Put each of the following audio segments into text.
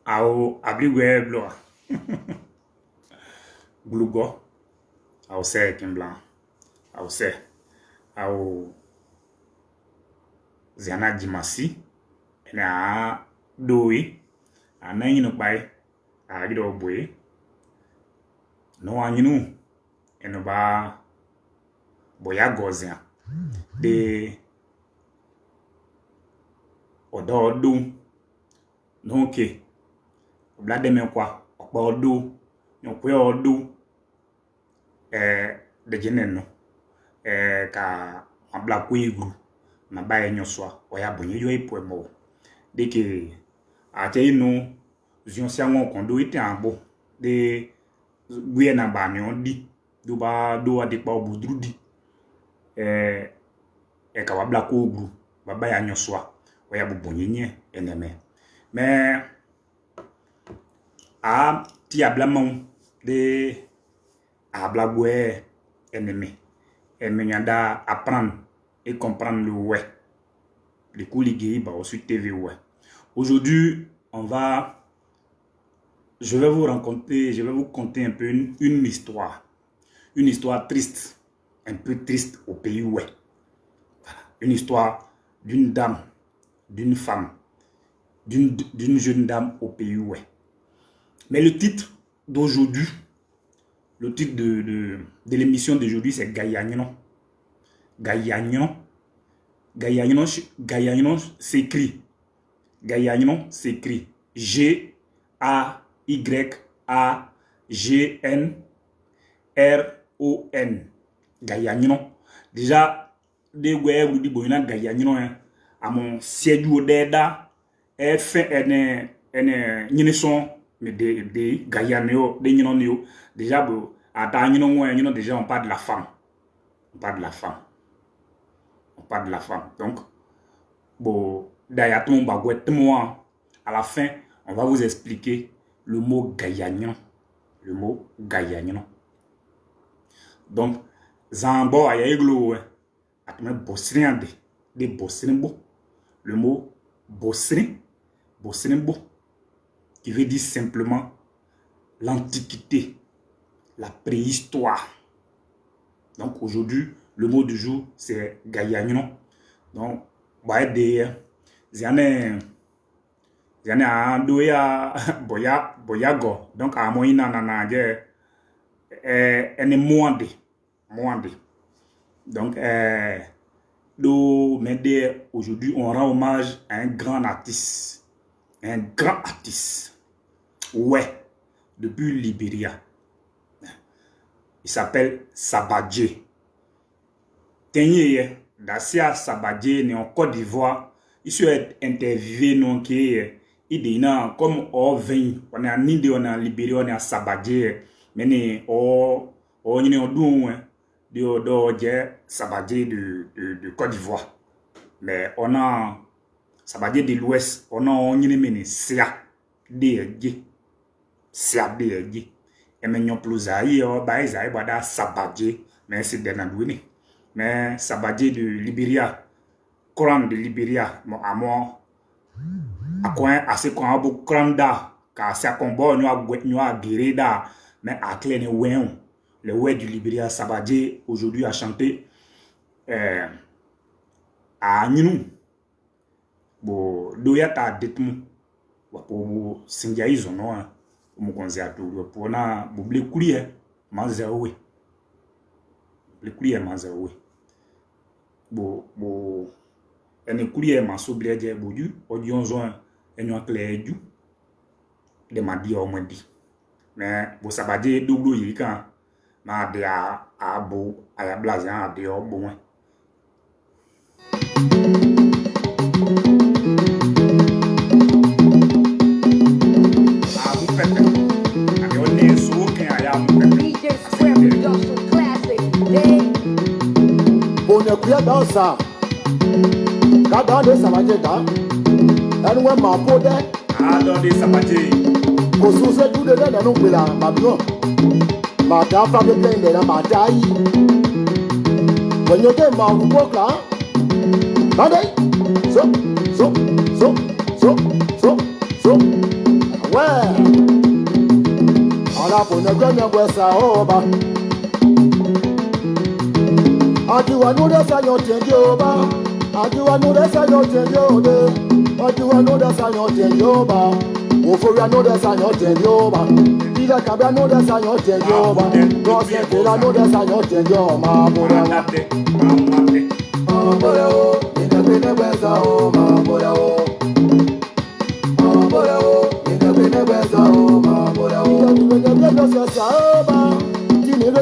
Ao abrigue bloa. Glugo. Ao se kimblan. Ao se. Ao Ziana Jimasi. Ene a doi. A nanyi no pai. A gido boy. No anyinu. Eno ba boya gozia. De odo no ke. Blade me kwa. Okpa odo. Nyokwe odo. De jenen no. Ka mabla kwe na baye nyoswa oya bonye yo ipo mo de ke ate inu zion sia won kondo ite anbo de gwe na ba mi on di do ba do ade pa obudru di ka wabla ko ogru baba ya nyoswa oya bonye nye eneme me a ti ablamon de abla gwe eneme nyanda apprendre et comprendre le ouais. Les coups bah aussi TV ouais. Aujourd'hui, je vais vous conter un peu une histoire. Une histoire triste, un peu triste au pays ouais. Voilà. Une histoire d'une dame, d'une femme, d'une jeune dame au pays ouais. Mais le titre d'aujourd'hui, le titre de l'émission d'aujourd'hui, c'est Gayagnon. Gayagnon s'écrit. Gayagnon s'écrit. G-A-Y-A-G-N-R-O-N. Gayagnon. Déjà, des ouais, vous dites, bon, Gayagnon, hein. À mon siège au déda, fait une son, mais des Gayagnon, des Nyon, déjà, bon, à ta Nyon, déjà, on parle de la femme. On parle de la femme. On parle de la femme. Donc, bon, d'ailleurs, à la fin, on va vous expliquer le mot Gayagnon. Le mot Gayagnon. Donc, Zambo a yeglo, atme bossrin de bossrinbo. Le mot bossrinbo, qui veut dire simplement l'antiquité, la préhistoire. Donc, aujourd'hui, le mot du jour, c'est Gayagnon. Donc, Ziane Andoya Boyago. Donc, à Moïna Nanage, ene Mwande. Donc, aujourd'hui, on rend hommage à un grand artiste. Ouais, depuis Libéria. Il s'appelle Sabadje. Tenye Dacia Sabadje né en Côte d'Ivoire. Il s'est interviewé non qui il comme au 20 on a Ninde on a Libéria on a Sabadje mais né on de Sabadje de Côte d'Ivoire. Mais on a Sabadje de l'Ouest, on a Sia de et maintenant plus aïe bada Sabadje mais c'est denadouini. Mais Sabadje de Libéria, Coran de Libéria, à moi, à quoi assez qu'on a beaucoup Cranda, car c'est un combat, nous a guéri da, mais à clé ne ouéon, le oué du Libéria Sabadje aujourd'hui a chanté à Ninou, bon, doyata détmu, pour Singaïs, non, pour mon concert, pour na, boublé coulier, manzaoué, le coulier manzaoué. Bo ene coulier maso bleje boju odion zon enyo kleju de madi o madi mais bo Sabadje double yi kan na de a bo aya blaze a de o bo wen a bu pepe ade o ne so ken aya mu pepe on est bien dans ça. Quand de Sabadje da, elle ouais ma peau de. Ah dans des Sabadje. Au sous tout de là non plus là, ma bien. Ma ta femme de plein de la ma taille. When you get ma work là. Allez. So. Ouais. Yapo na ganya wesa oba. Ajuwa no desa yo tenjoba. Ajuwa no desa yo tenjoba. Ajuwa no desa yo tenjoba. Oforia no desa yo tenjoba. Ida kabia no desa yo tenjoba. Rose kela no desa yo tenjoba. Mama Boleo, ina bene wesa o ma boleo. Ma boleo, ina bene wesa o ma boleo. Ina no se saoba. Tini no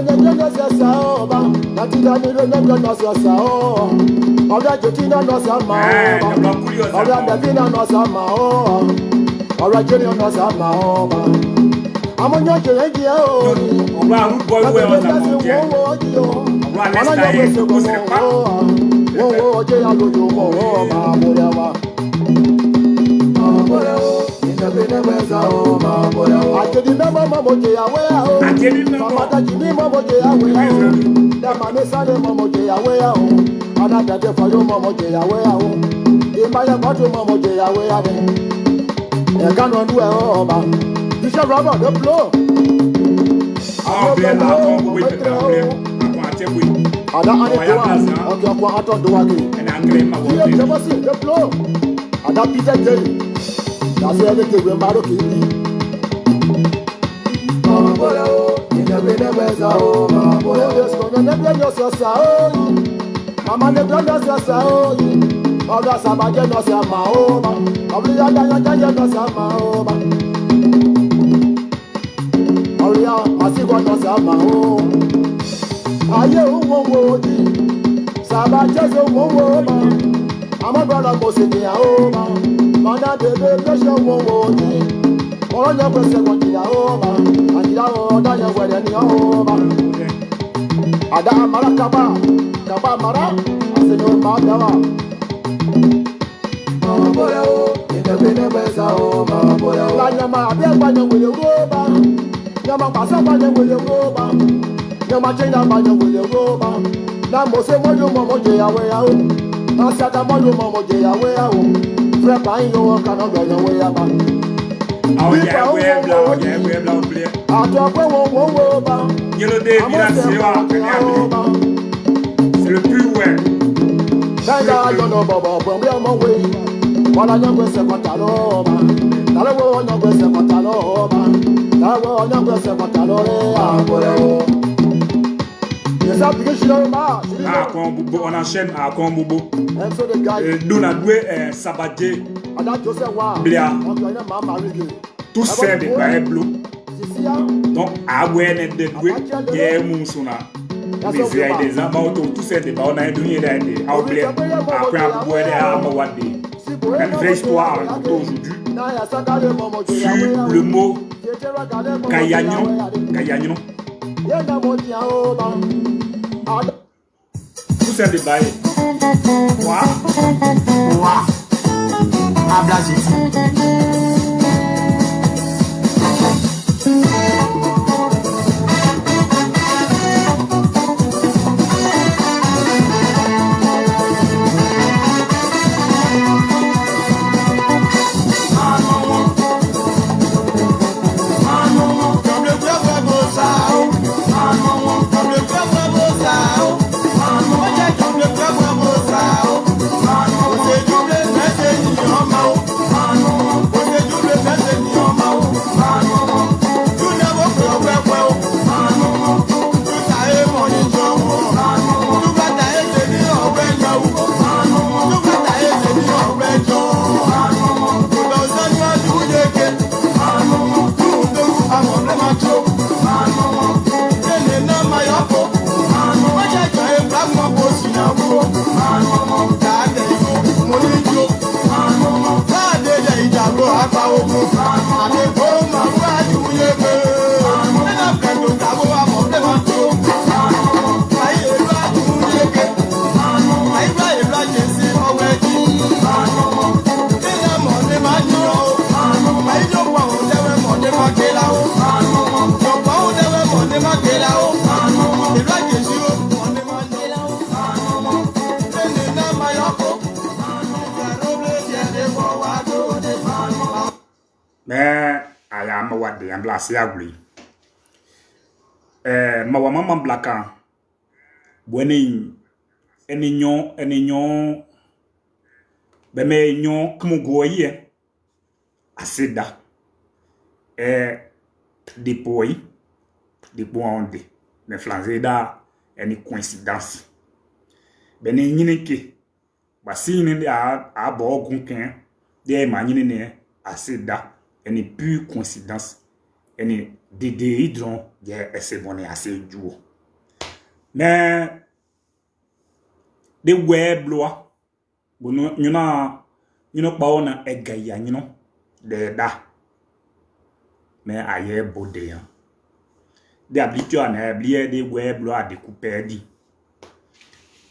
se saoba. Natida ni no se saoba. Oga jotina no se maoba. Oga davina no se maoba. Oga jeni no se maoba. Amonyo jengi o. Oba root boy we on the mountain. Oba let's die. Oh, Jay, I go to Mama, Morawa. I didn't remember Mamma Jay away. I didn't know Mamma Jay away. That man is Sunday Mamma Jay away. And I got the follow Mamma Jay away. In my bottle Mamma Jay away. I can't run well. You shall rub out the floor. I'll be with the Ada ane kwa okay kwa ato do wake and I claim my work never see the flow ada Peter Jerry that's where the we maro kibi mama bola o ina bene weza o mama bola o yes kono ne bia so sa o mama ne bia so sa o oga sabaje no sa ma o ma obli ya no sa ma o ma oya masigo no sa ma o aye wo di saba jesu wo ma amabara mo se ni o ma mana bebe pressure wo di onya kwese ko di o ma ajira o da nya were ni o ma ada amara kaba mara aseno ma dawa ma boya o ina bene besa o ma boya o la nya ma abia gba nya were ro ba nya ma pasa gba nya were ro ba Yama chena banya wele roba na mose moyo momo je yawe ya o na sata moyo momo je yawe ya o fre pa yo kana do yawe ya ba awo ya we bla oble ato pe wo ba yelo de bila se wa c'est le plus ouais danga yo no bobo bo mi mo we wala nyangwe se kotalo ba tale wo nyangwe se kotalo ba tale wo nyangwe se kotalo re abore on enchaîne à Kombobo. Nous avons doué Sabadé. Blia. Tout c'est des bails. Donc, à Gwen de doué, il y a un moussona. Mais il y a des amants, tout c'est des bails. On a donné des après à boire des armes. Une vraie histoire aujourd'hui sur le mot Kayagnon. Tout c'est des bails. Quoi? Mais I am what they am blessed. mawama blaka bweni eni nyon beme nyon kmugoye aseda dépôt onde ne flanze da eni coïncidence bene nyine ke basi ni a bo gunken de ma nyine ne aseda eni pure coïncidence eni hydron de ese bone ase juo mais de webloa bono nyuna paona egaya nyino de da mais aye bode yan de habitude na blier de webloa découper di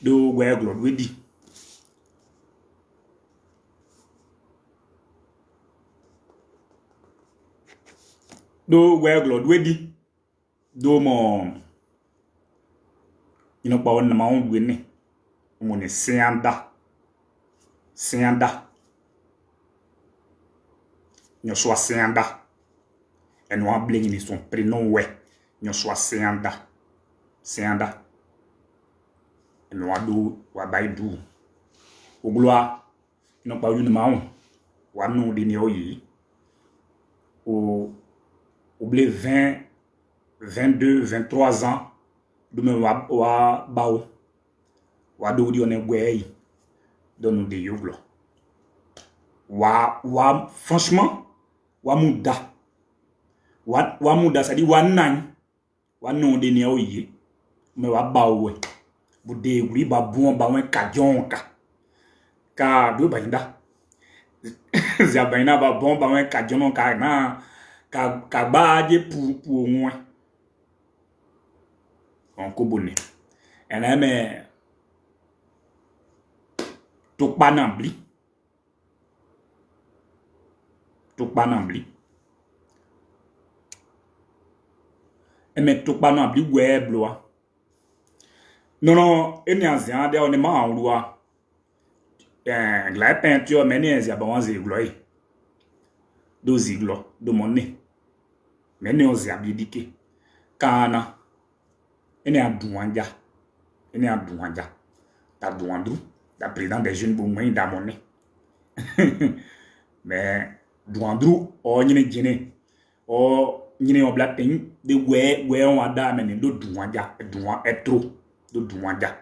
do weblo wedi do weblo wedi do mo nyuna paona ma on dweni mo ne sianda nyo so sianda et nous abling son prénom ouais nyo so sianda et nous ado wa baidu o gloire non pas une maon wa non de ne oyi au blé 20 22 23 ans de me wa bao wa do di on egwe don de yoglo wa franchement wa muda ça dit wa nan wa non de ne oyi me wa bawe bu de guri ba bon ba wen kajonka ka do bainda za baina ba bon ba wen kajonka na ka ba je pour moi on kobone ena me to panambli eme to panambli webloa non eni azian de on ma anlua la peinture meni ezia ba wanze gloy do ziglo do monne meni on zia bidike kana eni aduanja ta douandou la président des jeunes pour moi dans mon mais douandou o nyine jene o nyine o blatin de we on ada men do douanja douan est trop do douanja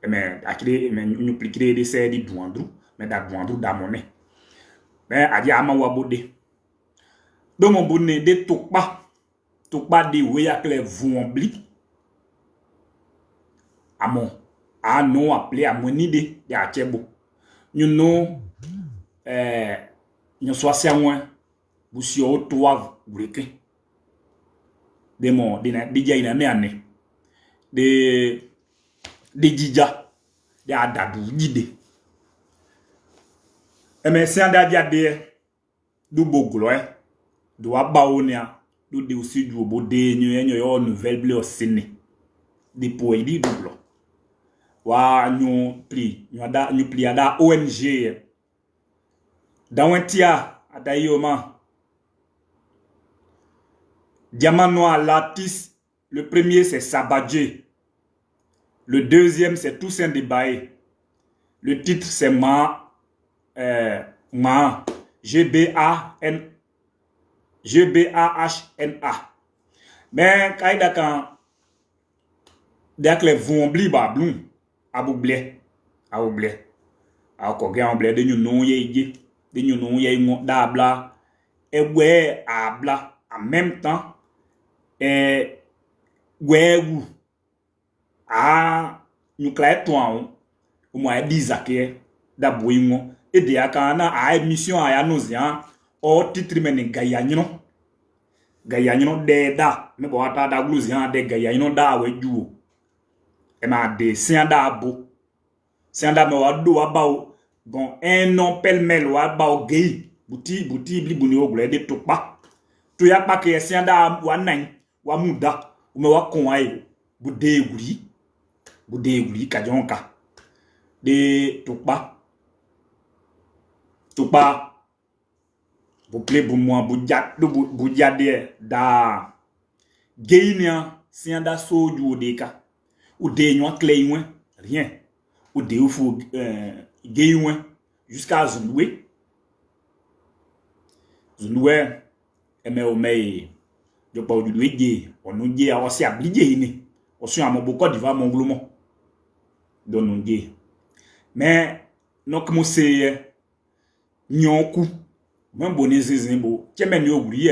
mais akire men ñu pliquer de c'est di douandou mais da douandou dans mon mais adia ama wa bodé do mon bonné de tokpa de we akle vuambli amon a non appelé à mon idée de achebo ñu no ñu so sia won bu si o to wa breke de mo de na de jaina me ane de jija de adadu jide e me si anda dia de du boglo do abaonia do de aussi du obode nyo yo nouvelle bleu osine de poedi du blo wa ñu pli ada ONG dawentia adayoma Diamant Latis. Le premier c'est Sabadje, le deuxième c'est Toussaint Debaye, le titre c'est Ma GBAHNA. mais kaida kan dakle vombli ba blum aboublé a ko ge amblé de ñu ye de ñu ye ngo dabla e we abla en même temps wewu a ñu klai toan o mo a dizake da boimo e de aka na a émission a ya nozia o titre men gayanyino de da me bo ata da gluzia de gayanyino da we juo e ma de sianda me wa do wa ba bon un nom pêle-mêle wa ba o gay buti bli buni o gble de topa to ya pa ke sianda wa nan wa muda o me wa kon ai bude guri kajonka de topa bu ple bu mo bu jat do bu jade da gaynia si anda so du odeka ou de nwa clé rien ou de ou fou gay jusqu'à Zundoué eme o me je pa du gay on gay a aussi obligé ni o so am Côte d'Ivoire mon gloumo don non gay mais nok mo se nyoku même bonne zezimbo teme ni oguri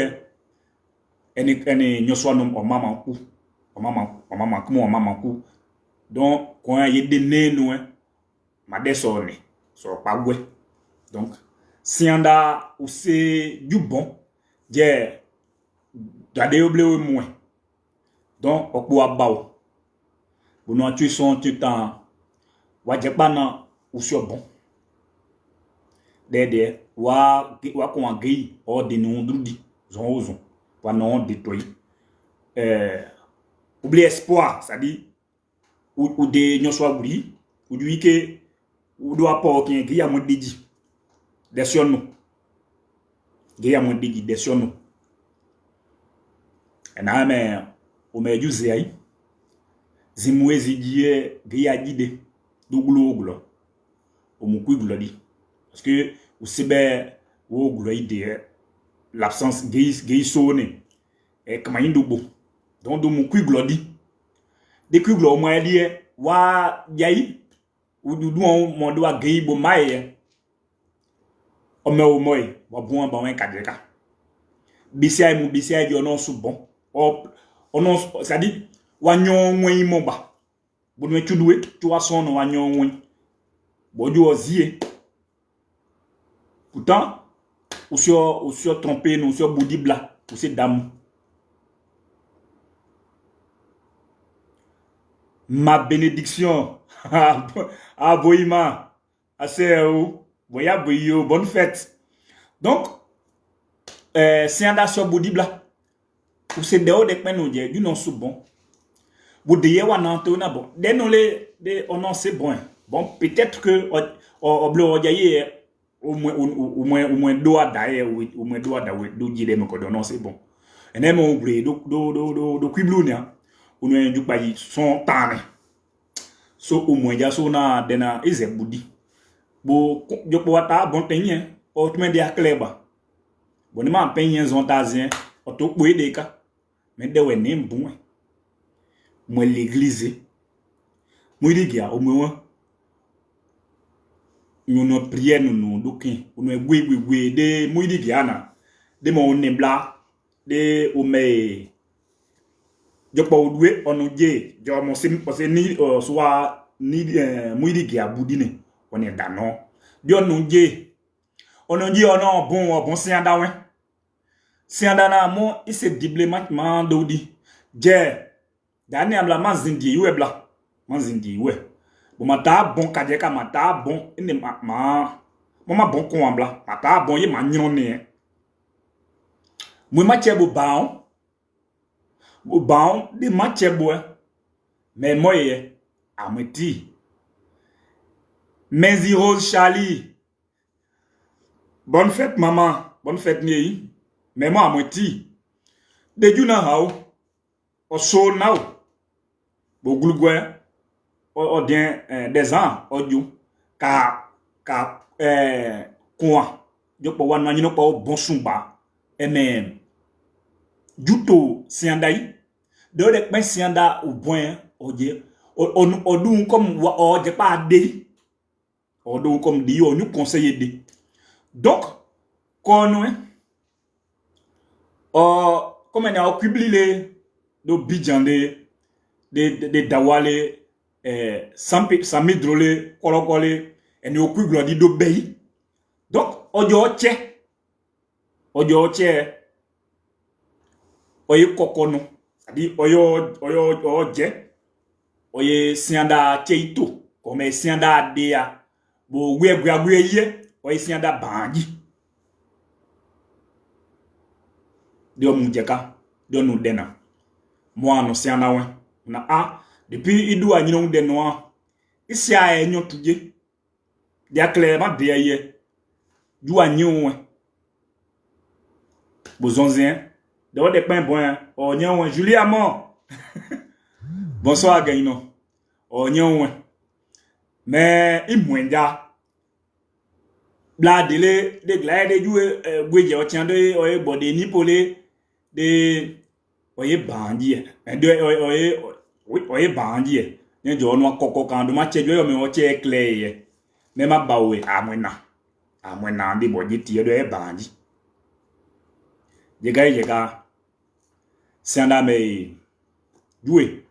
ene nyoswa nom o mama ku donc quand y a des nenu ma desone so pa gwe donc si anda ou c'est du bon je dade oble mo donc okpo abawo bono tu son tu temps wa je pa na ou so bon dede wa ko angei o de no drudi zon ozon wa non detoy oublie espoir ça dit ou de nyoswa guri ou du que ou doit pas aucun qui a mon digi des siono qui a mon digi des siono na me o me juze ai zimwezi die qui a dide duglo o mu kuiglo di parce que ou sebe o glo ide l'absence gay sonné et comment il dobo donc do mu kuiglo di de kuiglo mo ali wa yai ududu mo do agei bo mai o me o moi wa bon ba wen kadeka bisia mu bisia yo no so bon o no ça dit wa nyon wen mo ba bo no tuduwe tu wa son no wa nyon wen bo ju ozie pourtant ou sur tromper nous sur boudibla ou c'est dame ma bénédiction ah boyima assez boya boyo bonne fête donc si anda sur boudibla ou c'est dehors de pen no je du non sou bon boudeye wa nan to na bon de non les de on non c'est bon peut-être que o blo o jaye au moins do adaye au moins do adawe do jide me ko non c'est bon ene mo oublie do kwiblu ne ou no du payi son tane so au moins ja so na dena ize budi bo jokpo wata bon tenye o tme dia kleba bon ma penyen zon tazien o to po edeka mais de we ne mbon mo l'église mo digia o mo nous prière nous dokin nous gwe de mo digia na de mo nebla de o me jokpo odwe onu je jo mo sim parce ni soit ni muidi ki abudine on est danon dio nu je onu je ono bon si anda wen si anda na mo ise diplomatiquement dodi je dani amla manzindi we bla manzindi we bo mata bon kaje ka mata bon ene ma bon ko ambla mata bon ye ma nyon ne mo ma chebo baon bon de match bois mais moi ameti Menzi Rose Charlie bonne fête maman bonne fête ni mais moi ameti de juna hawo o so now bo glugwe o bien des ans o ju ka kwa jopo wan nyino pa bon sumba juto siandai de le pen sianda au point oje odun comme oje pa de odun comme di o ñu conseiller de donc kono comme on a publié do bijande de dawale sami drole kolokole eni okuglo di do beyi donc ojo che oye kokono c'est-à-dire oye oye sianda cheito comme sianda dea bo ye oye sianda banji dio munjeka dio no dena mo no sianda wen na depuis idu anyino de no isia enyo tuje dia clairement de ye du anyo bo zonzien de pen bon o nyon Julie Amon Bonsoir, Gaïno. Oh, nyon. Mais, il mouenda. Bla dele, de glade de jouer, bouille, au tien de, oye, bode, ni pole, de, oye, bandit. Oye, bandit. Nye jo no koko kan do ma che jo me o che clay. Me ma bawe amwena. Amwena ndi bode ti do e bandit. Yega. Sanda me jouer.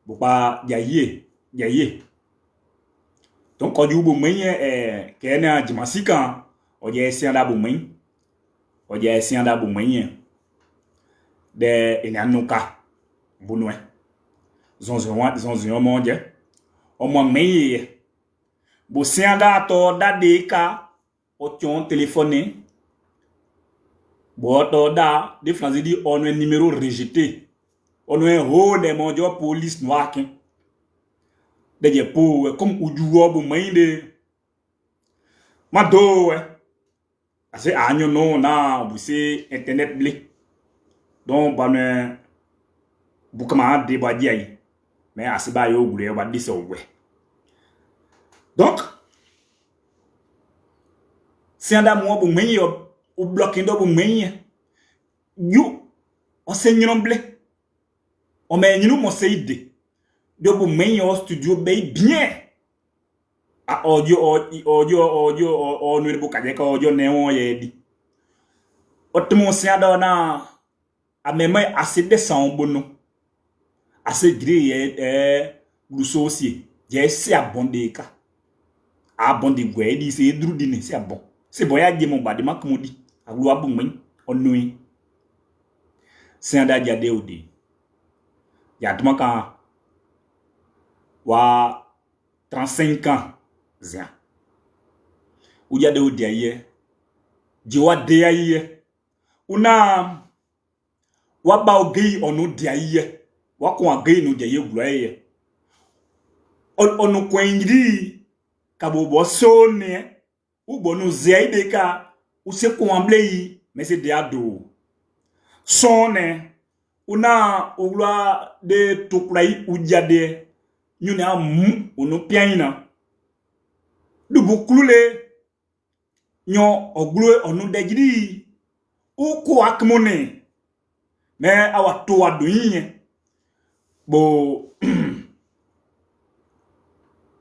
Bo pa yaye. Donc quand du bon moyen kena dimasika o je sanda bon moyen. O je sanda bon moyen. De enanuka bonwe. Zonzon monje. O mo meye. Bo sanda to dade ka o tion téléphoné. Bo to da de France dit on un numéro rejeté. On a un rôle de mon job police noire. De pour comme ujuo bu mainde. Ma do assez anyo no na bu se internet blé. Donc ba me bu kama de ba di ai. Mais assez ba yo gule ba di so we. Donc si anda mo bu mainde ou bloqué do bu mainde. You on se nyon blé. On m'a dit nous mon seide de bu meilleur studio bien a audio on ne bu kaje ka audio ne won ye di otmo se adona a même assez de son bono assez gré gluso aussi je c'est abondé ka abondé gwe di c'est drudine c'est bon c'est bon ya di mon badi makumudi a lu abu men onui c'est anda dia de odi ya tmaka wa 35 ans zia uja de odi aye jiwa de aye una wa ba ogei onu de aye wa ko agei no de aye glu aye onu kwenjiri kabobo so ne ubo no zia ide ka use ko amble yi mais c'est de ado sonne una ogla de toklai ujade nyuna mu onu pianina du buklule nyo oglo onu dejiri uko akmone me awatu aduyin bo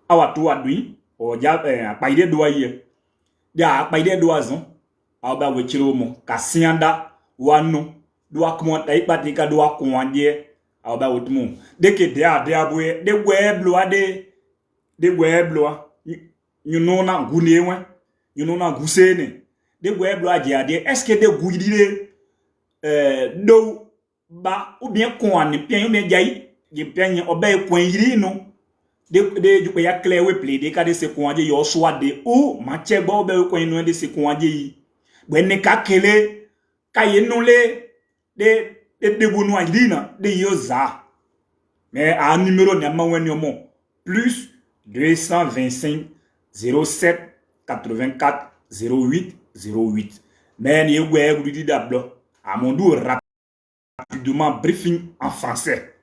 awatu aduyin o ja apaide do aye ya apaide do azon aba wechiro mo kasianda wanu do akmo dai patika do akwanje aba wotmu deke de abue de gweblo ade de gweblo nyuno na gunewe nyuno na gusene de gweblo aje ade est-ce que de guidire do ba ou bien kwani pian me jai je pian obey kwanyiri no de jupe ya clear we play de ka de se kwanje yo so ade o ma che gba obey kwanyino de se kwanje yi gbe ne ka kele ka yenule de bonu ajina de yoza mais à numéro na maweni omo plus 225 07 84 08 08 mais ni gwe gudi dablo à mon dos rapidement briefing en français.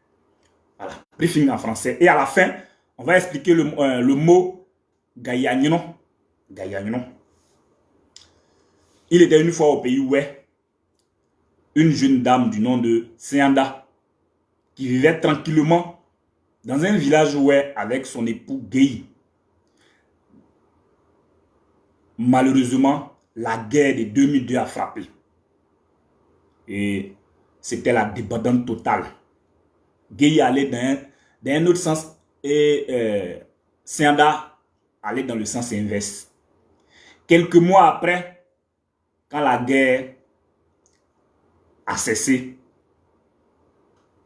Voilà, briefing en français et à la fin on va expliquer le mot gayagnino. Il était une fois au pays où une jeune dame du nom de Seanda qui vivait tranquillement dans un village avec son époux gay. Malheureusement, la guerre de 2002 a frappé. Et c'était la débandade totale. Gay allait dans un autre sens et Seanda allait dans le sens inverse. Quelques mois après, quand la guerre a cessé,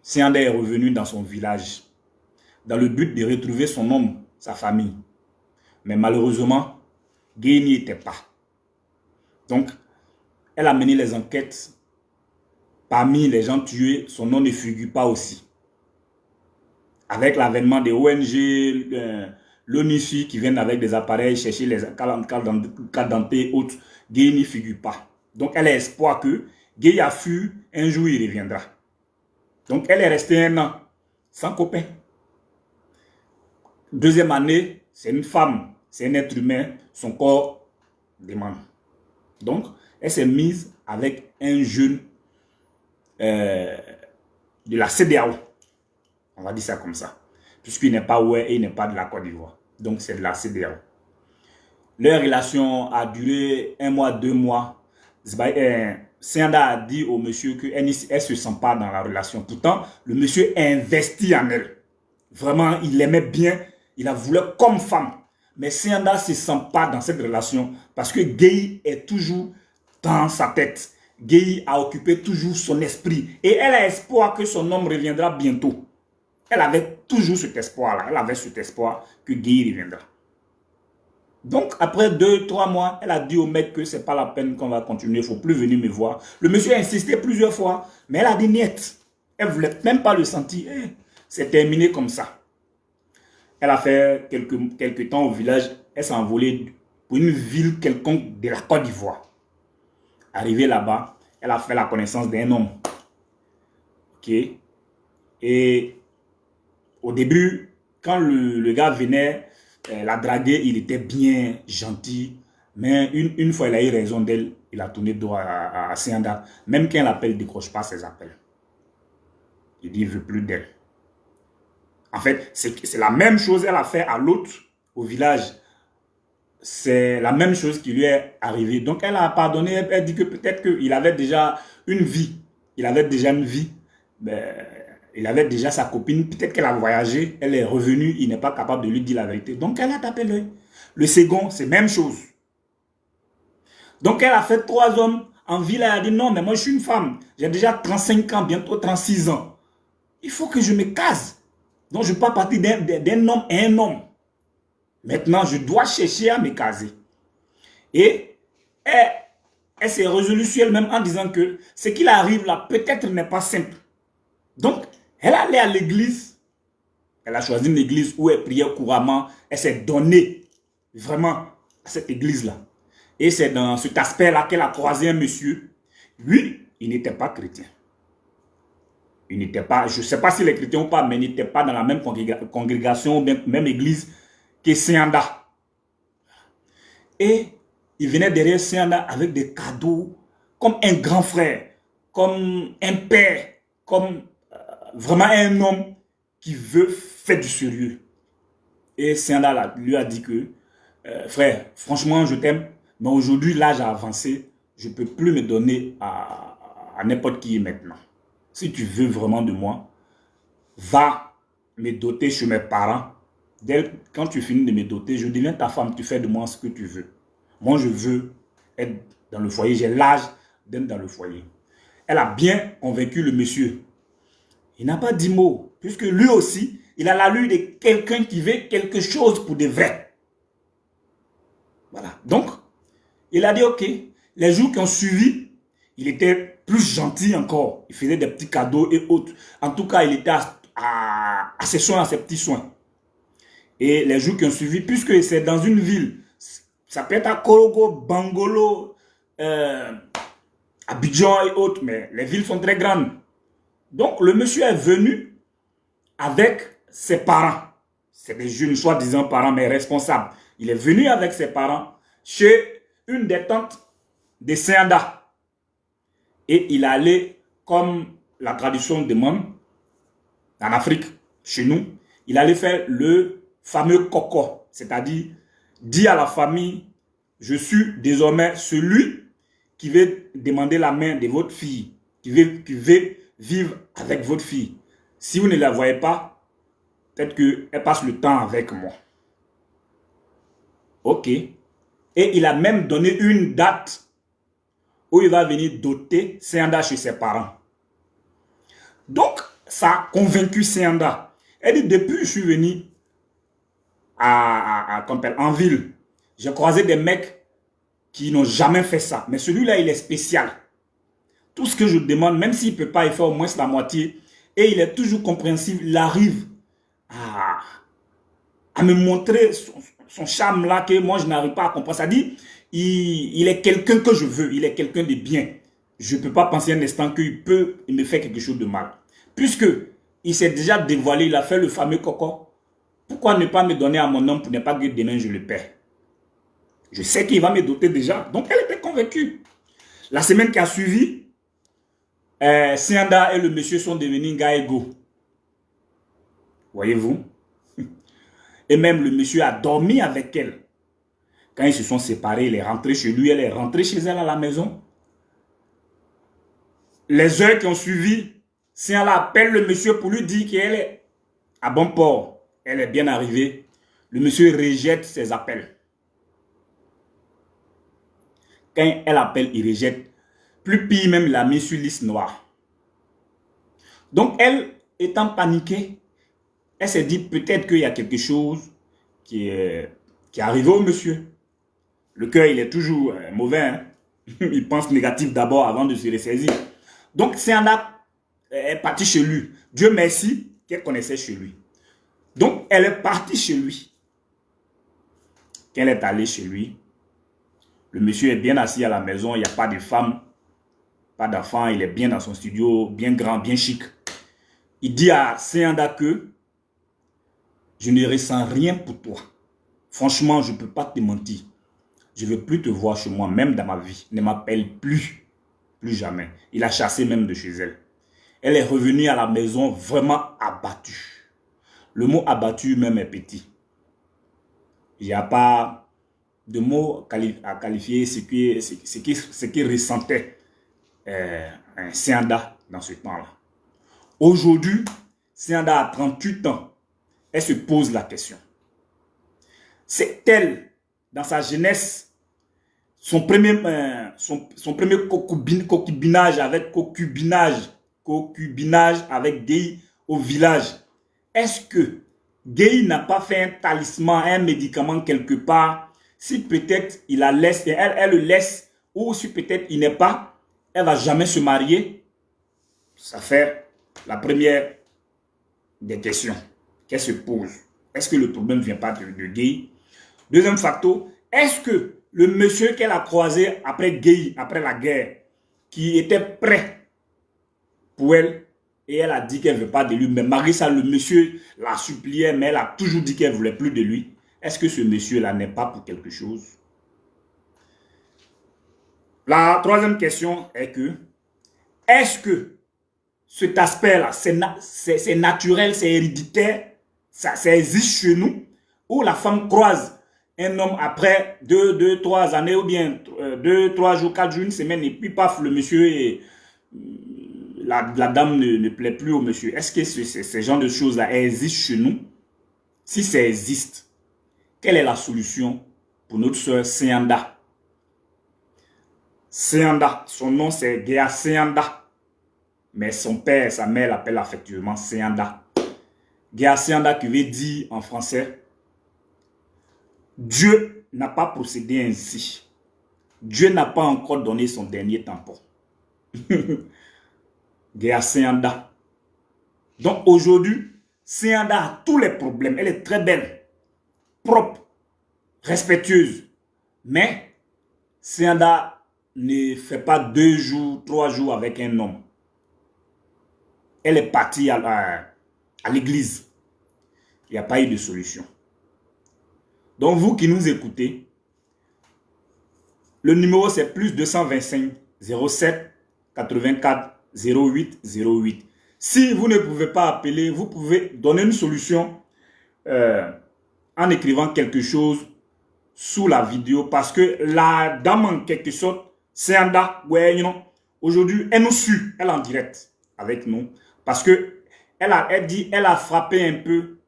Seanda est revenu dans son village dans le but de retrouver son homme, sa famille. Mais malheureusement, Gay n'y était pas. Donc, elle a mené les enquêtes. Parmi les gens tués, son nom ne figure pas aussi. Avec l'avènement des ONG, l'ONIFI qui viennent avec des appareils chercher les cas d'entrée et autres, Gay n'y figure pas. Donc, elle a espoir que Gay a fui, un jour il reviendra. Donc, elle est restée 1 an sans copain. Deuxième année, c'est une femme, c'est un être humain, son corps demande. Donc, elle s'est mise avec un jeune de la CEDEAO. On va dire ça comme ça. Puisqu'il n'est pas ouest et il n'est pas de la Côte d'Ivoire. Donc, c'est de la CEDEAO. Leur relation a duré 1 mois, 2 mois. Sianda a dit au monsieur qu'elle ne se sent pas dans la relation. Pourtant, le monsieur a investi en elle. Vraiment, il l'aimait bien. Il la voulait comme femme. Mais Sianda ne se sent pas dans cette relation parce que Gueye est toujours dans sa tête. Gueye a occupé toujours son esprit. Et elle a espoir que son homme reviendra bientôt. Elle avait toujours cet espoir-là. Elle avait cet espoir que Gueye reviendra. Donc, après 2-3 mois, elle a dit au mec que ce n'est pas la peine qu'on va continuer. Il ne faut plus venir me voir. Le monsieur a insisté plusieurs fois. Mais elle a dit niet. Elle ne voulait même pas le sentir. C'est terminé comme ça. Elle a fait quelques temps au village. Elle s'est envolée pour une ville quelconque de la Côte d'Ivoire. Arrivée là-bas, elle a fait la connaissance d'un homme. Ok. Et au début, quand le gars venait la draguer, il était bien gentil. Mais une fois, il a eu raison d'elle. Il a tourné droit à Sianda. Même quand elle appelle, il ne décroche pas ses appels. Il dit qu'il ne veut plus d'elle. En fait, c'est la même chose qu'elle a fait à l'autre, au village. C'est la même chose qui lui est arrivée. Donc, elle a pardonné. Elle dit que peut-être qu'il avait déjà une vie. Il avait déjà une vie. Il avait déjà sa copine. Peut-être qu'elle a voyagé. Elle est revenue. Il n'est pas capable de lui dire la vérité. Donc, elle a tapé l'œil. Le second, c'est la même chose. Donc, elle a fait 3 hommes. En ville, elle a dit non, mais moi, je suis une femme. J'ai déjà 35 ans, bientôt 36 ans. Il faut que je me case. Donc, je ne peux pas partir d'un homme à un homme. Maintenant, je dois chercher à me caser. Et elle s'est résolue sur elle-même en disant que ce qui arrive là, peut-être n'est pas simple. Donc, elle allait à l'église. Elle a choisi une église où elle priait couramment. Elle s'est donnée vraiment à cette église-là. Et c'est dans cet aspect-là qu'elle a croisé un monsieur. Lui, il n'était pas chrétien. Il n'était pas, je ne sais pas s'il est chrétien ou pas, mais il n'était pas dans la même congrégation, même église que Sianda. Et il venait derrière Sianda avec des cadeaux, comme un grand frère, comme un père, comme vraiment un homme qui veut faire du sérieux. Et Sianda lui a dit que, frère, franchement, je t'aime, mais aujourd'hui, l'âge a avancé, je ne peux plus me donner à n'importe qui maintenant. Si tu veux vraiment de moi, va me doter chez mes parents. Quand tu finis de me doter, je deviens ta femme, tu fais de moi ce que tu veux. Moi, je veux être dans le foyer, j'ai l'âge d'être dans le foyer. Elle a bien convaincu le monsieur. Il n'a pas dit mot, puisque lui aussi, il a l'allure de quelqu'un qui veut quelque chose pour de vrai. Voilà. Donc, il a dit ok. Les jours qui ont suivi, il était plus gentil encore. Il faisait des petits cadeaux et autres. En tout cas, il était à ses soins, à ses petits soins. Et les jours qui ont suivi, puisque c'est dans une ville, ça peut être à Korogo, Bangolo, Abidjan et autres, mais les villes sont très grandes. Donc, le monsieur est venu avec ses parents. C'est des jeunes, soi-disant parents, mais responsables. Il est venu avec ses parents chez une des tantes de Sianda. Et il allait, comme la tradition demande, en Afrique, chez nous, il allait faire le fameux coco, c'est-à-dire dire à la famille, je suis désormais celui qui veut demander la main de votre fille, qui veut vivre avec votre fille. Si vous ne la voyez pas, peut-être qu'elle passe le temps avec moi. Ok. Et il a même donné une date où il va venir doter Sianda chez ses parents. Donc, ça a convaincu Sianda. Elle dit, depuis que je suis venu en ville, j'ai croisé des mecs qui n'ont jamais fait ça. Mais celui-là, il est spécial. Tout ce que je demande, même s'il ne peut pas y faire au moins la moitié, et il est toujours compréhensif, il arrive à me montrer son charme là que moi, je n'arrive pas à comprendre. Ça dit, il est quelqu'un que je veux, il est quelqu'un de bien. Je ne peux pas penser un instant qu'il me fait quelque chose de mal. Puisque il s'est déjà dévoilé, il a fait le fameux coco. Pourquoi ne pas me donner à mon homme pour ne pas que demain je le perds? Je sais qu'il va me doter déjà. Donc elle était convaincue. La semaine qui a suivi, Sianda et le monsieur sont devenus gars égaux. Voyez-vous? Et même le monsieur a dormi avec elle. Quand ils se sont séparés, il est rentré chez lui, elle est rentrée chez elle à la maison. Les heures qui ont suivi, Sianda appelle le monsieur pour lui dire qu'elle est à bon port. Elle est bien arrivée. Le monsieur rejette ses appels. Quand elle appelle, il rejette. Plus pire, même, il a mis sur liste noire. Donc, elle, étant paniquée, elle s'est dit peut-être qu'il y a quelque chose qui est arrivé au monsieur. Le cœur, il est toujours mauvais. Hein? Il pense négatif d'abord avant de se ressaisir. Donc, Sianda est partie chez lui. Dieu merci qu'elle connaissait chez lui. Donc, elle est partie chez lui. Quand elle est allée chez lui, le monsieur est bien assis à la maison, il n'y a pas de femme, pas d'enfant, il est bien dans son studio, bien grand, bien chic. Il dit à Sianda que je ne ressens rien pour toi. Franchement, je ne peux pas te mentir. Je ne veux plus te voir chez moi, même dans ma vie. Ne m'appelle plus, plus jamais. Il a chassé même de chez elle. Elle est revenue à la maison vraiment abattue. Le mot abattu même est petit. Il n'y a pas de mots à qualifier ce qui ressentait un Sianda dans ce temps-là. Aujourd'hui, Sianda a 38 ans. Elle se pose la question. C'est elle, dans sa jeunesse, son premier concubinage avec Gueye au village. Est-ce que Gueye n'a pas fait un talisman, un médicament quelque part? Si peut-être il la laisse, et elle le laisse, ou si peut-être il n'est pas, elle ne va jamais se marier. Ça fait la première des questions qu'elle se pose. Est-ce que le problème ne vient pas de Gueye? Deuxième facteur, est-ce que le monsieur qu'elle a croisé après Gueye, après la guerre, qui était prêt pour elle, et elle a dit qu'elle ne veut pas de lui, mais malgré ça, le monsieur la suppliait, mais elle a toujours dit qu'elle ne voulait plus de lui. Est-ce que ce monsieur-là n'est pas pour quelque chose? La troisième question est que, est-ce que cet aspect-là, c'est naturel, c'est héréditaire, ça existe chez nous, où la femme croise un homme après 2-3 années, ou bien 2-3 jours, 4 jours, une semaine, et puis paf, le monsieur est... La dame ne plaît plus au monsieur. Est-ce que ce genre de choses-là existent chez nous? Si ça existe, quelle est la solution pour notre soeur Sianda? Sianda, son nom c'est Guéa Sianda. Mais son père et sa mère l'appellent affectueusement Sianda. Guéa Sianda qui veut dire en français, Dieu n'a pas procédé ainsi. Dieu n'a pas encore donné son dernier tampon. Guéa Sianda. Donc aujourd'hui, Sianda a tous les problèmes. Elle est très belle, propre, respectueuse. Mais Sianda ne fait pas 2 jours, 3 jours avec un homme. Elle est partie à l'église. Il n'y a pas eu de solution. Donc vous qui nous écoutez, le numéro c'est plus 225 07 84 08 08. Si vous ne pouvez pas appeler, vous pouvez donner une solution en écrivant quelque chose sous la vidéo. Parce que la dame en quelque sorte, Sianda, ouais, aujourd'hui, elle nous suit, elle est en direct avec nous. Parce que elle dit, elle a frappé un peu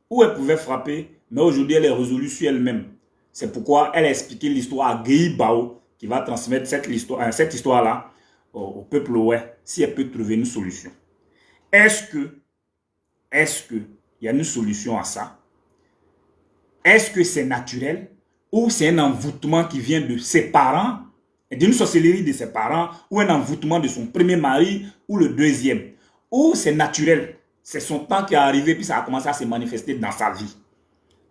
où elle pouvait frapper, mais aujourd'hui, elle est résolue sur elle-même. C'est pourquoi elle a expliqué l'histoire à Gueye Bao, qui va transmettre cette histoire-là au peuple ouest, si elle peut trouver une solution. Est-ce que il y a une solution à ça? Est-ce que c'est naturel ou c'est un envoûtement qui vient de ses parents, d'une sorcellerie de ses parents, ou un envoûtement de son premier mari ou le deuxième? Ou c'est naturel, c'est son temps qui est arrivé puis ça a commencé à se manifester dans sa vie.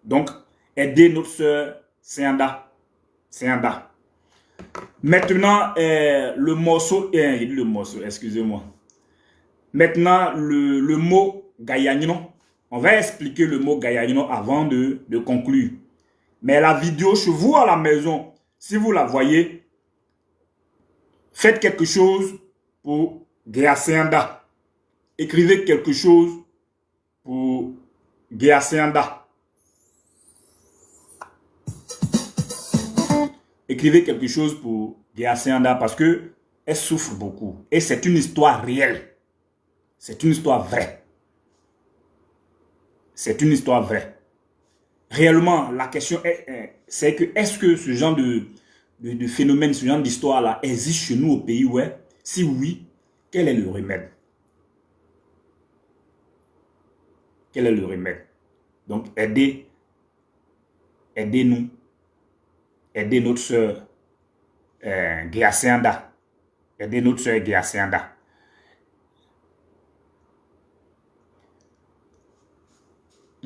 Donc, aidez notre soeur Sianda. Maintenant, le morceau, excusez-moi. Maintenant, le mot Gayagnino. On va expliquer le mot Gayagnino avant de conclure. Mais la vidéo, chez vous à la maison, si vous la voyez, faites quelque chose pour Gayaseanda. Écrivez quelque chose pour Gayaseanda. Écrivez quelque chose pour Gayaseanda parce que elle souffre beaucoup. Et c'est une histoire réelle. C'est une histoire vraie. C'est une histoire vraie. Réellement, la question c'est que est-ce que ce genre de phénomène, ce genre d'histoire-là existe chez nous au pays? Ouais. Si oui, quel est le remède? Quel est le remède? Donc, aidez-nous. Aidez notre soeur Gayaseanda. Aidez notre soeur Gayaseanda.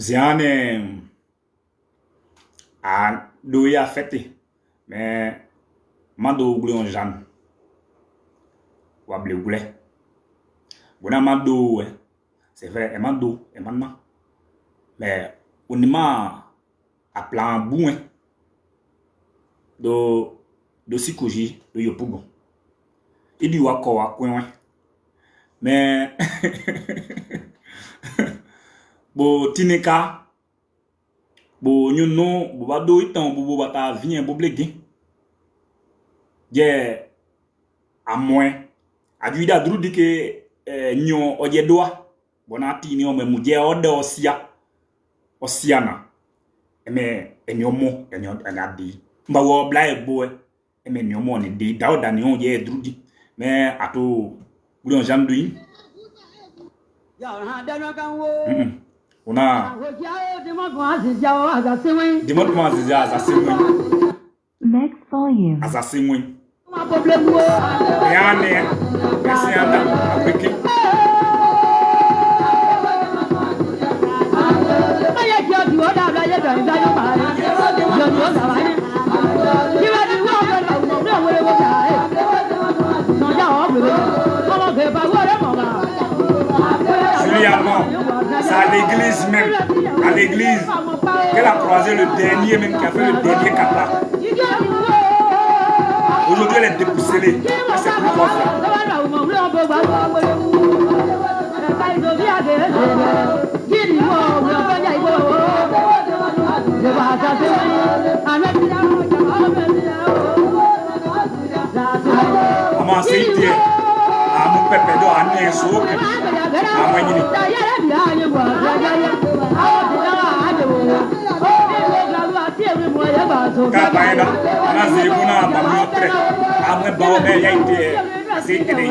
Ziane a doya fête, mais mando oubli on Jeanne. Wable oubli. Bona mando, c'est vrai, et mando, et maintenant. Mais on m'a appelé un bout, de Sikoji, de Yopugo. Il dit wako wa coin. Mais bo tineka bo nyuno bo bado itan bo bata vien bo blege je a moins a duida drudi ke nyo oje doa bona ti ni o memu je ode osiana eme enyomo enyo anadi mba wo bla ebo eme enyomo ni de dauda ni on je drudi mais ato boulion jamdui ya ha dano kan wo on a next volume. C'est à l'église même, à l'église, qu'elle a croisé le dernier même qui a fait le dernier kata. Aujourd'hui elle est dépousselée, elle sait plus quoi faire. Maman c'est idée, à mon pépé d'eau, à n'est souk, à moi yini. Kapaina, na zibuna bamotre, amwe baobe yaite, asikene.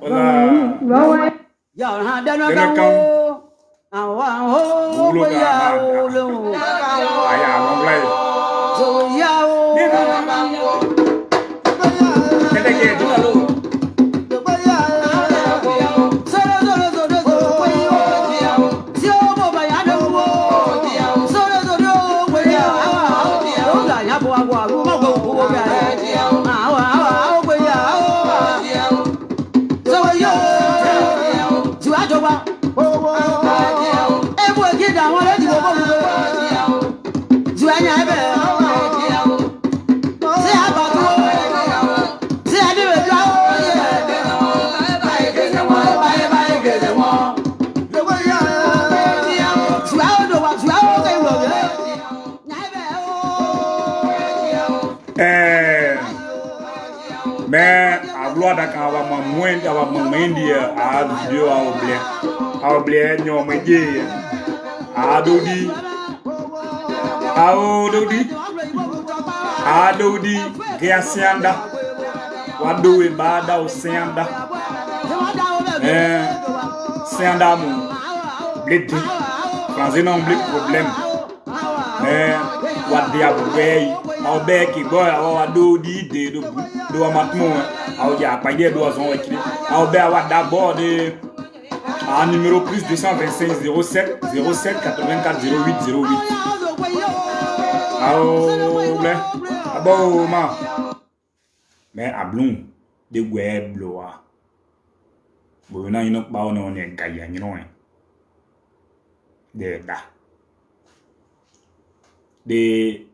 Hola. Mais à gloire d'Akawa, moins d'avoir mon mendia à Dieu à oublier, non, mais Dieu à Dodi, à Dodi, Gayaseanda, Wado et Bada au Seanda, Seanda, mon bled, quand il y a un problème, mais Wadi à Bourbey. Au bec et boy, à Dodi, do amatmo, au ya paye do azon écrit, au bec à d'abord de À numéro plus 225 07 07 84 08 08. Ah bon, ma. Mais à blon, de web bloa. Bon, non, il n'y a pas de gaïa, you know. De da. De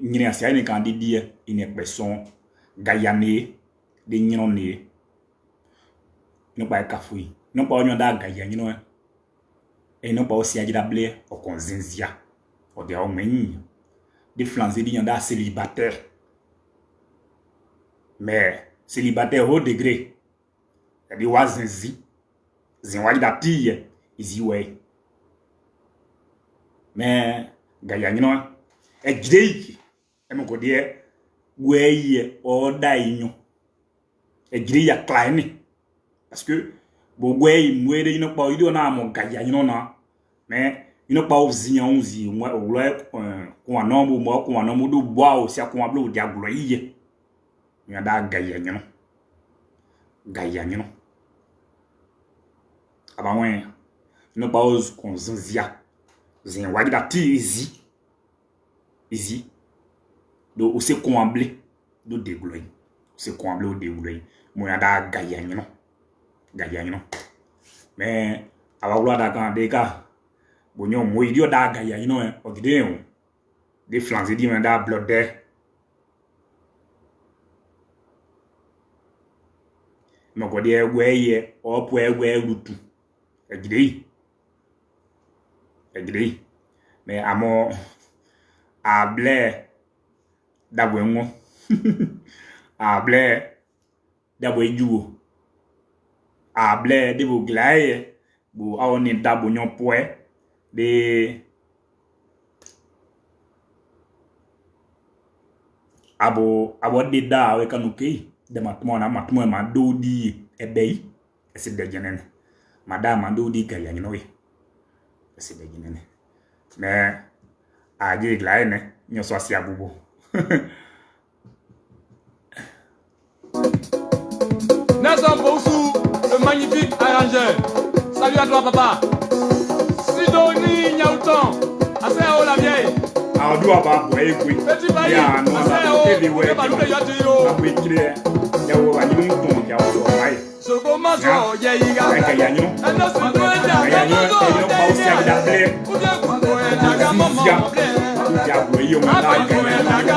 n'y a pas de candidat, il n'y a personne gaïané, de n'y en a. Non pas cafouille non pas on da gaïa, you know. Et non pas aussi agidable au conzinzia. Au de au meni. Des flancs il y en a célibataire. Mais célibataire au degré. Il y a des zinzi. Zinwali da tille. Easy way. Mais gaïa, you know. Et grey. Et mon code way or daigno. Et grey a klein. Parce que bogwe mwede you know pas il na mo gaïa, you know na. Mais you know pas ozi onzi moi ole ko anombo mo ko anombo do boa o sia ko ablo di aglo iye. You da gaïa, you know. Gaïa, you know. Aba wen you know pas os kon zanzia. Zin wadi da ti easy do o se ko amble do deglo yi. O se ko amble o deglo yi. Mo ya da gaïa, you know. Gaïa, you know. Mais aba wala da kan de ka bonyo mo idio da gaïa, you know, o gide on. Des flancs di men da blood there. Mo ko de weye o po ewe rutu. E gide. Mais amo able da bwenwo. Able da bwejuo. Able de bo glaye bo awoni da bonyo poe de abo de da we kanuke de matmo ma do di ebei ese de jenene madama do di gaïa, you know we ese de jenene mais aji glaye ne nyo so asia bubo. Nelson Boussou, le magnifique arrangeur. Salut à toi, papa. Sidonie Niaouton, assez haut la vieille. Ah, do aba boy ekwe. Petit Paris, Ya no assez na haut. everywhere. Le ballon de Yatio. Abu kire ya wo ba ni ton ya wo bai. Ce commençant, Yaïga. Gaïa, you know. Elle ne se doit Gaïa, you know, pas aussi agidable. Ou bien qu'on pourrait la maman. Ya boy yo ma da gaïa.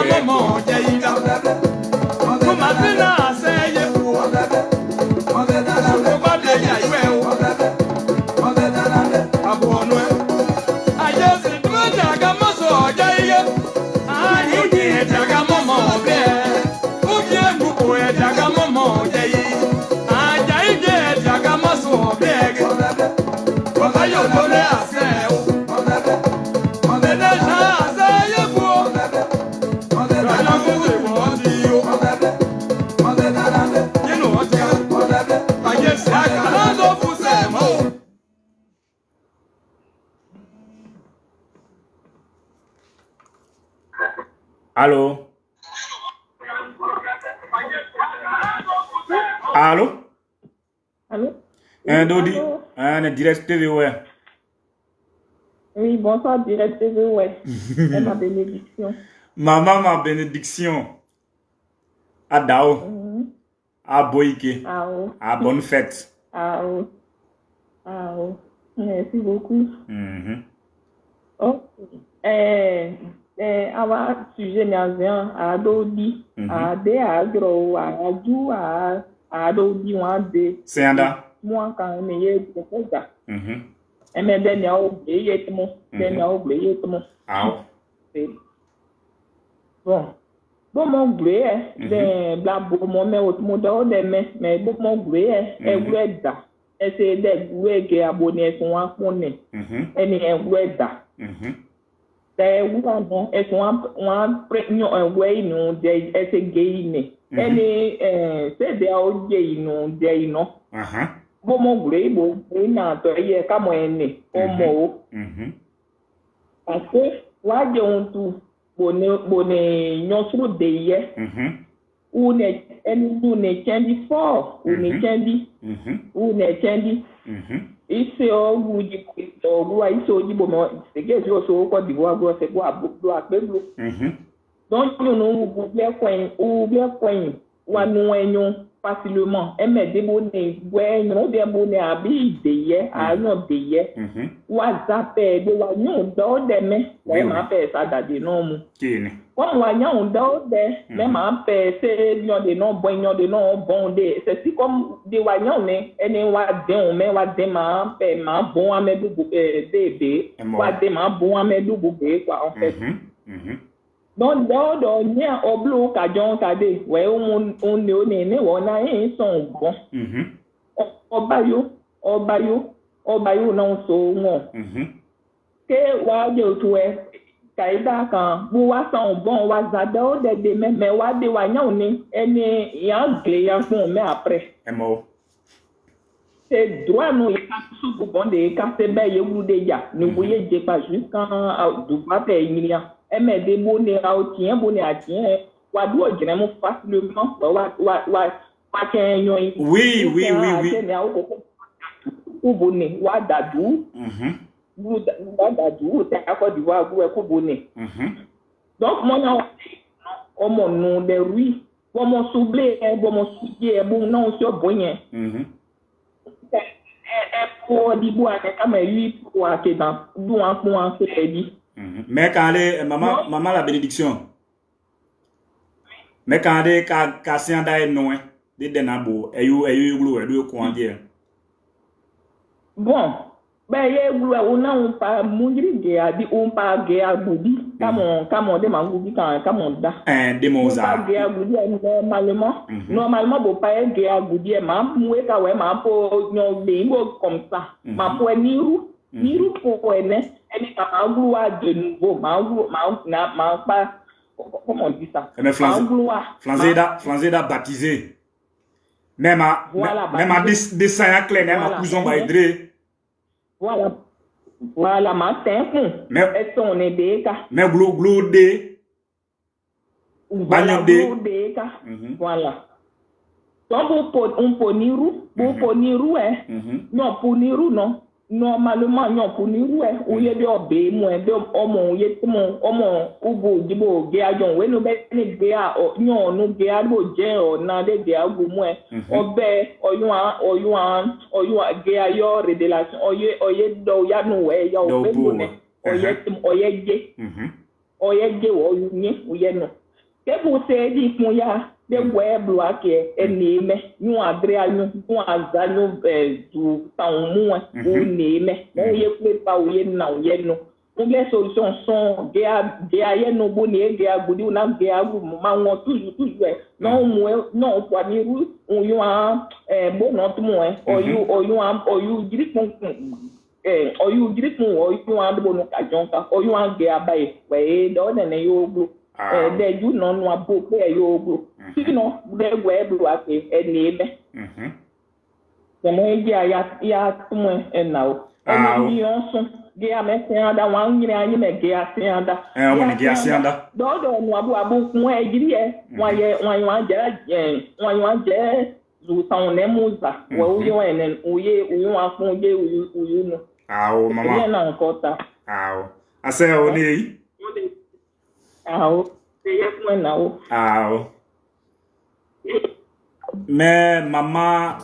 Allô? Allô? Allô? Dodi, un direct TV, ouais. Oui, bonsoir, direct TV, ouais. C'est ma bénédiction. Maman, ma bénédiction. Adao. A Boïke. Ah, oh. A bonne fête. Ah, oh. Ah, oh. Merci beaucoup. Oh. Awa sujet nazian a do di a de a gro a du a do di wan de C'est anda. Moi quand me ye de ça e me de nya o be ye tmo de nya o be ye tmo Ah. bon mon blé de bla bo mo me o tmo do de me bo mon blé e weda e se de gwe ke abonné son wa pone e ni e weda the woman is one pregnant away no day as a gay ne any said they are gay no day no Bomo grebo na to ye kamo ene omo parce que wa je on tu bone nyosuru de ye ou ne chendi fort ou ne chendi ou ne chendi ici au dit au ici au dit bon c'est que je suis au Côte d'Ivoire c'est quoi do apelo donc nous bien coin ou nous enyo facilement et me débonner ouais non bien bonner abi de a non de WhatsApp de wa non do de me ouais ma fait ça dade non mu comme wa non do de me ma fait c'est non de non bon de c'est si comme de wa non mais ene wa de ma fait ma bon à me du bébé wa de ma bon à me du bébé quoi en fait donc do nya oblo ka jon ka de we on ne wona en son bon obayo non so mo ke wa je to e kaida kan bu wa son bon wa zado de me wa de wa nya oni eni yan gle yan fun me après mo c'est droit nous il a sous bon de ka se be ye wu de ya ni bu ye je pas jusqu'en du pas pe million et mais des bonnets à tien bonnet à tien wa do vraiment facilement wa oui ou bonnet wa dadu wa dadu te Côte d'Ivoire ko bonnet donc mon on nom de rue bon mon soublé bon mon soulier bon non sur bonnet pour di bois comme lui pour que dans do en point c'est dit. Mais quand maman la bénédiction. Mais quand les cassiens d'ailleurs non des denabo ayu ko dire. Bon, ben ye on a pas mungiri de a di on pas ge a budi comme de mangubi quand on da. Demoza. Pas ge a budi normalement bo pas ge a budi ma moué ka we ma po nyon bingo comme ça. Ma po niru pour ene ma gloire de nouveau ma pas comment on dit ça mais flanzeda baptisé même à dessin clair même à cousin va aider voilà ma tempo mais son edeka mais glo de voilà voilà donc pour niru non pour niru non normalement non pour niru ou ye de obé mo de omo ye mo omo ubo dibo ge ajon we no be ni ge a nyon no ge a bo je o na de ge agu mo obe oyun ge a yo revelation oye do ya no we ya o be ne oye ge o yin uye no ke bu se di fun ya de weblo ake eneme nu adrea nu azanyo du tamu o neme ye plepa o ye na o ye no les solutions sont ge no boni ge agudi una ge agu ma won toujours non poani ru on yo bon non tout mo oyu diripon oyu diripon oyu an bo no ka jonka oyu an ge abaye we do ne yo glo de ju no no abo pe yo glo sinon de weblo ake eneme como ya tumo enao eni yonso ge amesianda wan nyina anyi me ge asianda won ge asianda do no abu kun ejiri wan je zu tan ne muza we uyo enen uye wan fun je uyu no mama na nkota ase o ni ye fun na o mais maman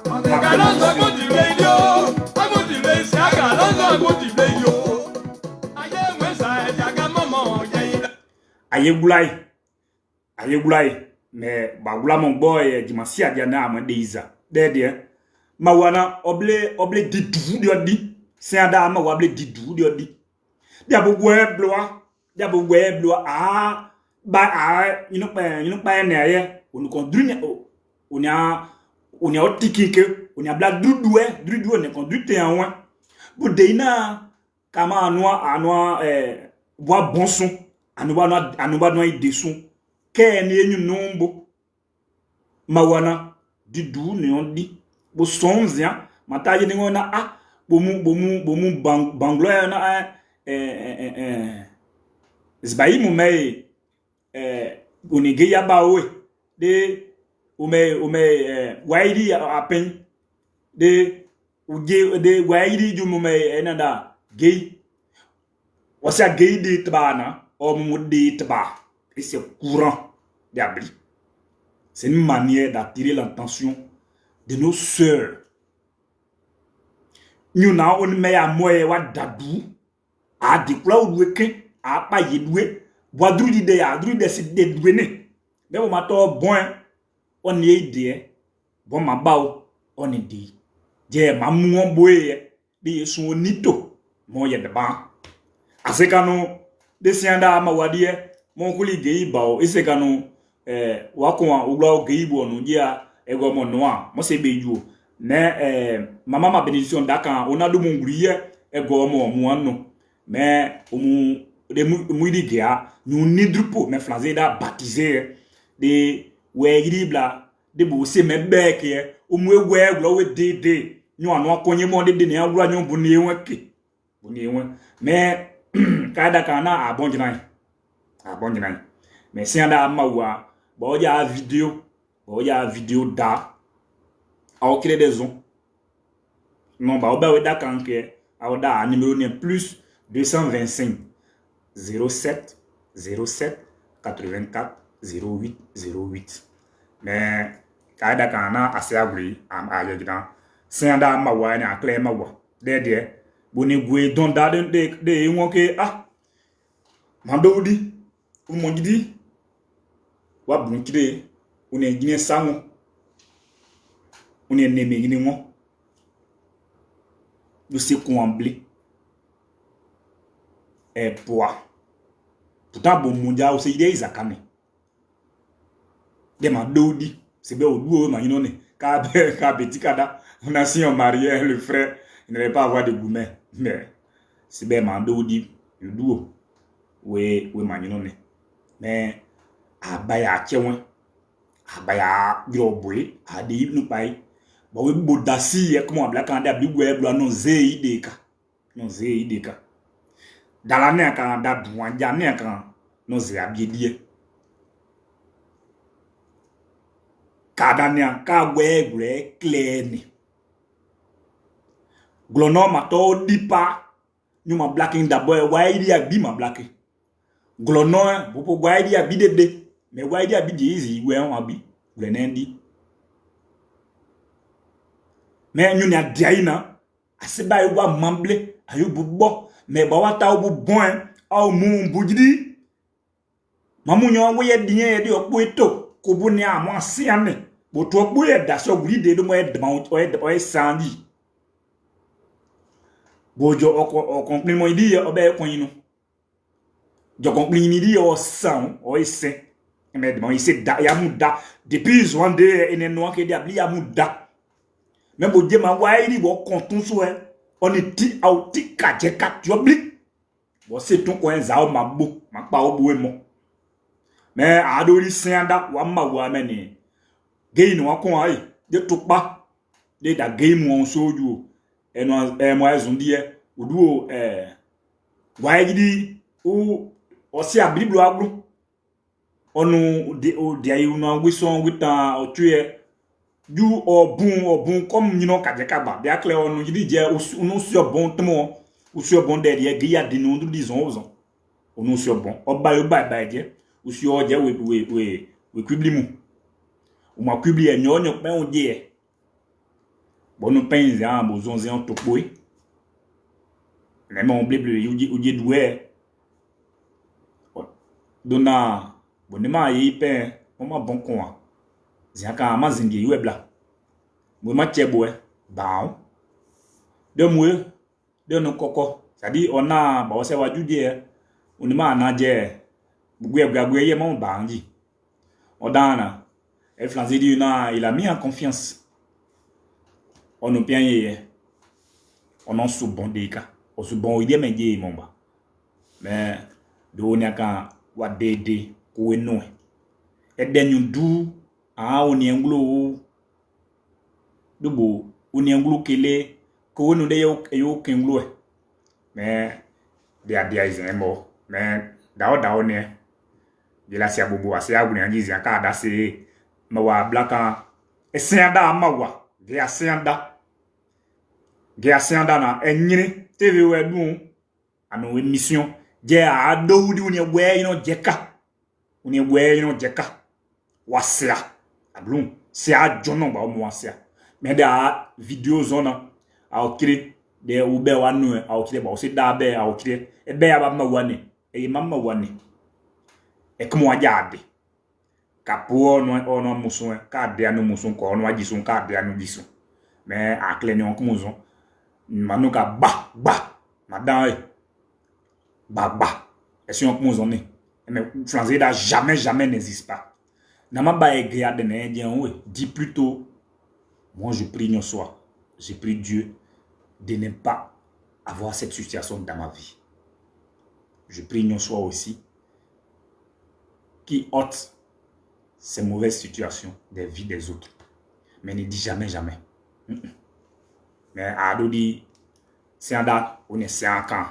ayegulai mais bagula mon boy dimasi adiana amandeiza dede mawana oble didu de odi se ada ma wable didu de odi diabo webloa you know ne aye on conduit on a tikike on a black drudu ne conduit te anwa bu deina kama anwa bois bon son anuba no ide son ke ne enyu nombo mawana didu ne ondi bo sonzia mataje ne ngona bomu banglo na zbayi mu mai onege ya bawe de waidi apen de waidi jumu me enada gay wasa gay de tbana o mu de tba et c'est courant d'abri. C'est une manière d'attirer l'attention de nos sœurs. Nous n'avons pas meilleur moyen de dadou à déployer ou de à pas y douer. Boadou d'idée à drou de se dédouiner. Mais on m'a bon, on y est idée. Bon, ma bao, on est dit. J'ai ma mouon boye, des son nito, mon yé de ban. À ce canon, des sianda ma wadie, mon couli gay bao, et ce canon, wakon ou blau gay bon, nous dia, et mon noir, moi c'est bejou. Mais, maman ma bénédiction d'akan, on a de mon grille, et gomo, moi non. Mais, de mouidi gea, nous ni drupo, mais flanzé da baptisé, de wegribla, de boussé, mais bec, ou moué we de, nous en avons cogné mon de ne a voulu nous bonner waki. Mais, kada kana a bon dinaï. Mais si on a mawa, bon, y a vidéo da, a au créer des ondes. Non, bah, on da kanke, a da numéro ne plus 225 07 84 08 08. Mais kada kana assez agri am ayegdan senda mawa ni akle mawa de boni gwe don da de wonke mandodi umongidi wa bunkide une gine sango une neme gine mo du se combler et poids. Pourtant, bon mondial aussi, il y a Isakane. Des mandodi, c'est bien au bout, mais il y a petit kada. On a si on marié le frère, il n'avait pas avoir de gourmet. Mais c'est bien mandodi, le duo. Oui, manino. Mais, abaya tchewen, abaya grobwe, adi nous paye. Bon, oui, bodassi, comment black and abli gwe, non zeideka. Non zeideka. Dans l'année quand da douanja quand nous abiedie kadania ka gwe clean glono mato dipa ñu ma blacking d'abord waidi abi ma blacking glono bopo waidi abi dede mais waidi abi dizi we on abi glenendi mais ñu na diaina asiba wa mamble ayu bubo mais ba wata obu bon au mu bujidi mamu nyo we yedinye yedi okpo eto ko bu ni amo asiane bo to okpo ye da so guri de do mo e mount o sandi bojo o compliment idi obe kon yinu jo compliment idi o san o ese mais de mo ise da ya mu da depuis one day ene no ke dia bli ya mu da même bo je ma wa idi bo kontun so on est ti auti kajeka jobli bo se ton ko enza o mabo ma pa o bo emo mais adori senda wa ma wa meni gei no akon ai de tukpa de da game won soju eno mo ezundie oduo wa gidi o si abriblo agbo onu de o de ayu no wison witan o tue du obun comme nyino kajeka ba de akle onu gidi je onu si obun tmo o si obun de ye gya de no ndu dizon onu si obun oba yo ba je o si o je we kublimu o ma kubli enyo pe on die bonu penzi an bo zonze on tokoi le mon bleu o je doué dona bonema yi pe o ma bon kon ziaka amazingi yuebla mo ma chebo baon de mwe de no koko c'est-à-dire on a ba se waju die on ma na je gbugbe ye mo banji odana e flanzi di na il a mis en confiance on no bien ye on en sous bon deka o sous bon ide meje mo ba mais do ni aka wa dede ko eno e denyu du oni englo dubo oni englo kele ko wonu de yo kenglo mais dia izembo mais dao ne de la sia bobo asia aguni angizi aka da se ma wa blaka esianda amawa ge asianda na enyini tv we du ano emission je a dowudi oni egwe yin jeka wasia ablum si a jono ba mo wasia me da video zona a okire de ube wanu a okire ba o se da be a okire e be ya ba ma wane e mama wane e komo ajade kapo ono musun ka de anu musun ko ono ajisun ka de anu jisun me akle ni on komo manuka ba madame ba et si on komo zonne mais français da jamais n'existe pas nama ba egria de ne dien oui dis plutôt moi je prie non soir je prie Dieu de ne pas avoir cette situation dans ma vie. Je prie non soir aussi qui ôte ces mauvaises situations des vies des autres. Mais ne dis jamais. Mais Ado dit, c'est un date, on est c'est un camp.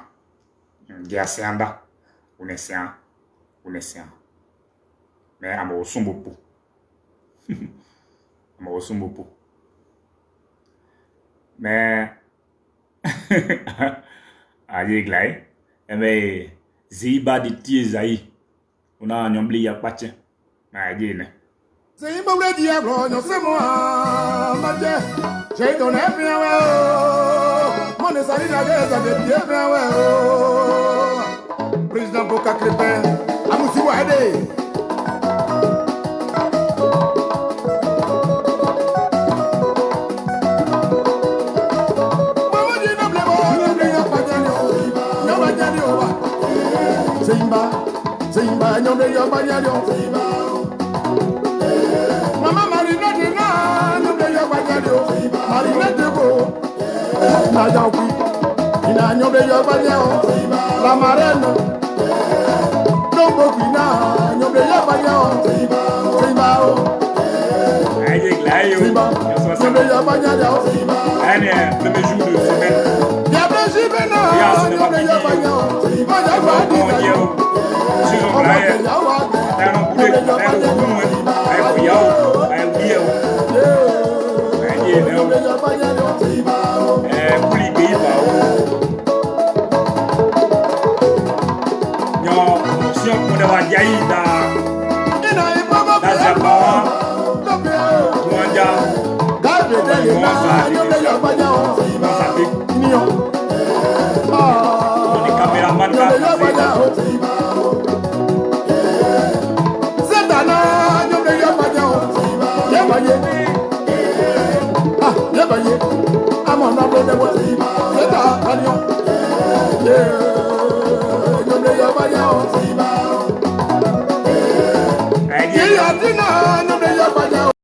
C'est un date, on est c'est un. Mais à mon son beaucoup. Mais allez glay mais ziba de tiezai on a nyomli ya pache na dine Ziba we dia bro no se mo maje je don everywhere money sari da geza de everywhere president Boka Crepin amusi wade Simba, nyombe yo banyalio. Mama Marina dina, nyombe yo banyalio. Marina debo, na jawi, ina nyombe yo banyalio. La marena, dombo bina, nyombe yo banyalio. Simba, allez glayo nyombe yo banyalio. allez premier jour de semaine Ya brejibena, nyombe yo banyalio.